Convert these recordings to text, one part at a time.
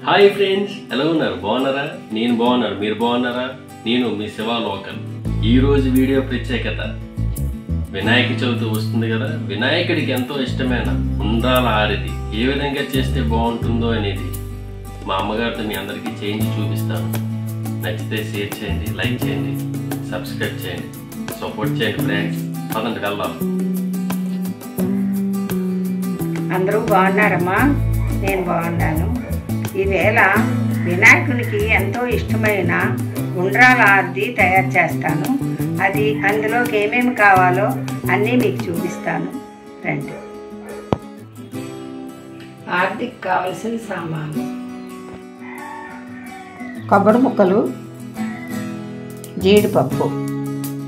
Hi friends, ఎలా ఉన్నారు? బాగున్నారా? నేను బాగున్నాను. మీరు బాగున్నారా? నేను మీ శివ లోకల్. ఈరోజు వీడియో ప్రత్యేకత, వినాయక చవితి వస్తుంది కదా. వినాయకుడికి ఎంతో ఇష్టమైన ఉండ్రాల ఆరతి ఏ విధంగా చేస్తే బాగుంటుందో అనేది మా అమ్మగారితో మీ అందరికీ చేయించి చూపిస్తాను. నచ్చితే షేర్ చేయండి, లైక్ చేయండి, సబ్స్క్రైబ్ చేయండి, సపోర్ట్ చేయండి ఫ్రెండ్స్. పదండి వెళ్దాం. అందరూ బాగున్నారమ్మా? నేను బాగున్నాను. ఈవేళ వినాయకునికి ఎంతో ఇష్టమైన ఉండ్రాల ఆరతి తయారు చేస్తాను. అది అందులోకి ఏమేమి కావాలో అన్నీ మీకు చూపిస్తాను. రండి. ఆరతికి కావలసిన సామాను: కొబ్బరి ముక్కలు, జీడిపప్పు,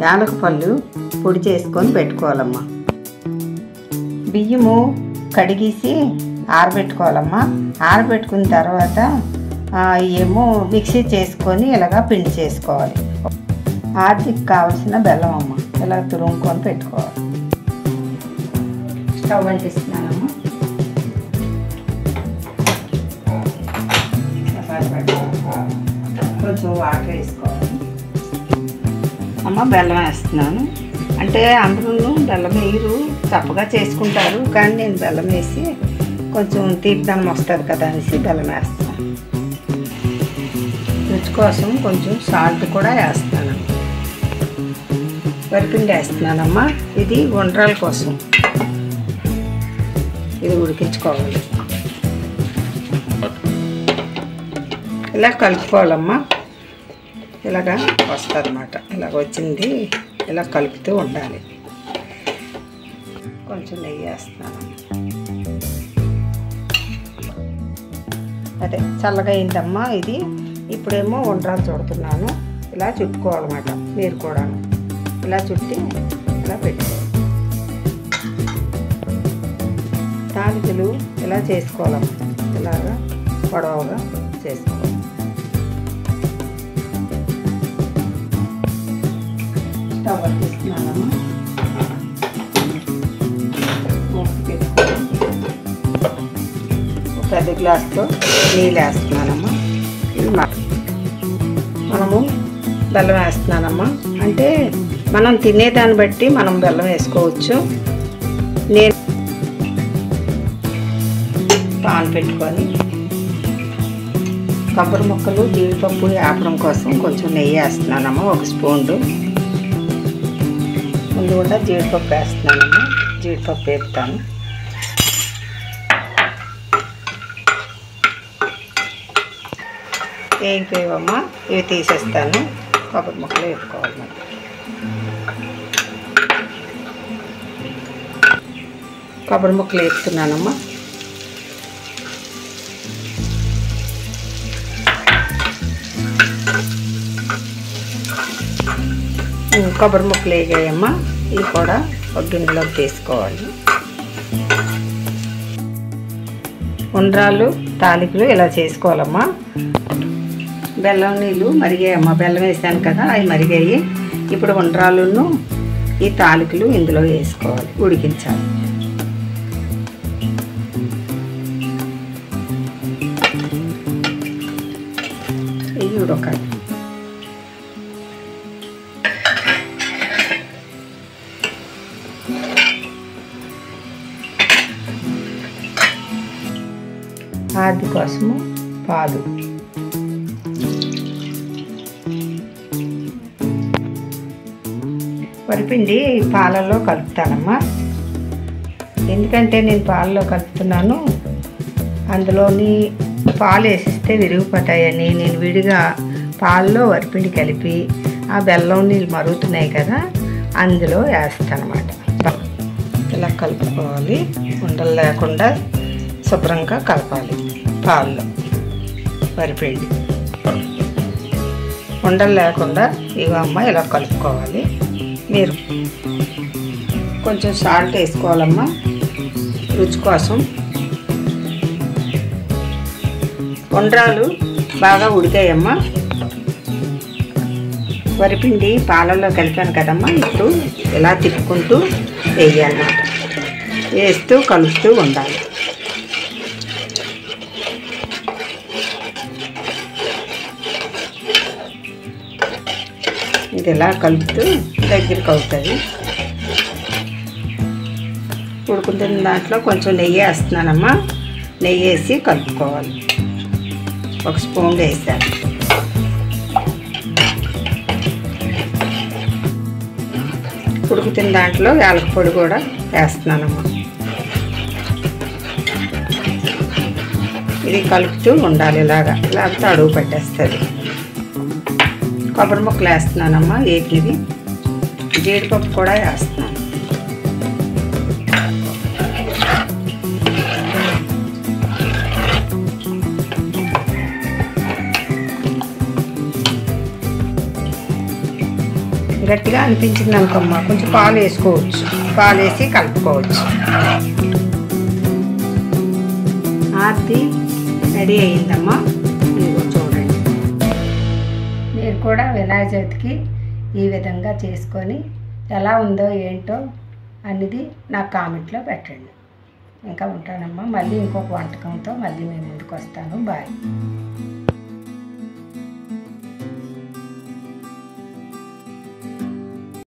యాలకుపళ్ళు పొడి చేసుకొని పెట్టుకోవాలమ్మా. బియ్యము కడిగేసి ఆరబెట్టుకోవాలమ్మా. ఆరబెట్టుకున్న తర్వాత ఏమో మిక్సీ చేసుకొని ఇలాగా పిండి చేసుకోవాలి. ఆరతికి కావాల్సిన బెల్లం అమ్మ ఇలా తురుముకొని పెట్టుకోవాలి. స్టవ్ అంటిస్తున్నానమ్మా. కొంచెం వాటర్ వేసుకోవాలి అమ్మ. బెల్లం వేస్తున్నాను. అంటే అందరూ బెల్లం వేయరు, చప్పగా చేసుకుంటారు, కానీ నేను బెల్లం వేసి కొంచెం తీపిదనం వస్తుంది కదా అనేసి బెల్లం వేస్తాను. రుచి కోసం కొంచెం సాల్ట్ కూడా వేస్తాను. వరిపిండి వేస్తున్నానమ్మా. ఇది ఉండ్రాల కోసం. ఇది ఉడికించుకోవాలి. ఇలా కలుపుకోవాలమ్మా. ఇలాగా వస్తుంది అన్నమాట. ఇలాగ వచ్చింది, ఇలా కలుపుతూ ఉండాలి. కొంచెం నెయ్యి వేస్తాను. అదే చల్లగా అయిందమ్మా ఇది. ఇప్పుడేమో ఉండ్రాలు చుడుతున్నాను. ఇలా చుట్టుకోవాలన్నమాట. మీరు కూడా ఇలా చుట్టి ఇలా పెట్టుకోవాలి. తాలికలు ఇలా చేసుకోవాలమ్మా. ఇలాగా పొడవుగా చేసుకోవాలి. స్టవ్ తీస్తున్నానమ్మా. పెద్ద గ్లాస్తో నీళ్ళు వేస్తున్నానమ్మా. మనము బెల్లం వేస్తున్నానమ్మా. అంటే మనం తినేదాన్ని బట్టి మనం బెల్లం వేసుకోవచ్చు. నేను పాన్ పెట్టుకొని కొబ్బరి ముక్కలు, జీడిపప్పు వేపడం కోసం కొంచెం నెయ్యి వేస్తున్నానమ్మా. 1 స్పూన్లు. ముందు కూడా జీడిపప్పు వేస్తున్నానమ్మా. జీడిపప్పు వేపుతాను. వేగిపోయావమ్మా. ఇవి తీసేస్తాను. కొబ్బరి ముక్కలు వేపుకోవాలి. కొబ్బరి ముక్కలు వేపుతున్నానమ్మా. కొబ్బరి ముక్కలు వేగాయమ్మా. ఇవి కూడా ఒక గిన్నెలోకి తీసుకోవాలి. ఉండ్రాలు, తాలికలు ఇలా చేసుకోవాలమ్మా. బెల్లం నీళ్ళు మరిగాయమ్మా. బెల్లం వేసాను కదా, అవి మరిగాయి. ఇప్పుడు ఉండ్రాలును ఈ తాలికలు ఇందులో వేసుకోవాలి, ఉడికించాలి. ఇవి ఉడకాలి. ఆది కోసము పాలు, వరిపిండి పాలల్లో కలుపుతానమ్మా. ఎందుకంటే నేను పాలలో కలుపుతున్నాను, అందులోని పాలు వేసిస్తే విరిగిపోతాయని నేను విడిగా పాలలో వరిపిండి కలిపి ఆ బెల్లం నీళ్ళు మరుగుతున్నాయి కదా అందులో వేస్తానమాట. ఇలా కలుపుకోవాలి. ఉండలు లేకుండా శుభ్రంగా కలపాలి. పాలలో వరిపిండి ఉండలు లేకుండా ఇవమ్మ ఇలా కలుపుకోవాలి. మీరు కొంచెం సాల్ట్ వేసుకోవాలమ్మా రుచి కోసం. ఉండ్రాలు బాగా ఉడికాయమ్మా. వరిపిండి పాలల్లో కలిపాను కదమ్మా. ఇప్పుడు ఇలా తిప్పుకుంటూ వేయాలన్నమాట. వేస్తూ కలుపుతూ ఉండాలి. ఇది ఇలా కలుపుతూ దగ్గరికి అవుతుంది. ఉడుకుతున్న దాంట్లో కొంచెం నెయ్యి వేస్తున్నానమ్మా. నెయ్యి వేసి కలుపుకోవాలి. 1 స్పూన్ వేసాను. ఉడుకుతున్న దాంట్లో యాలక పొడి కూడా వేస్తున్నానమ్మా. ఇది కలుపుతూ ఉండాలి ఇలాగా, లేకపోతే అడుగు పట్టేస్తుంది. కొబ్బరి ముక్కలు వేస్తున్నానమ్మా వేగినవి. జీడిపప్పు కూడా వేస్తున్నాను. గట్టిగా అనిపించింది అనుకోమ్మా, కొంచెం పాలు వేసుకోవచ్చు. పాలు వేసి కలుపుకోవచ్చు. ఆర్తి రెడీ అయ్యిందమ్మా. ఇదిగో చూడండి. మీరు కూడా వినాయక చవితికి ఈ విధంగా చేసుకొని ఎలా ఉందో ఏంటో అనేది నాకు కామెంట్లో పెట్టండి. ఇంకా ఉంటానమ్మా. మళ్ళీ ఇంకొక వంటకంతో మళ్ళీ మేము ముందుకు వస్తాను. బాయ్.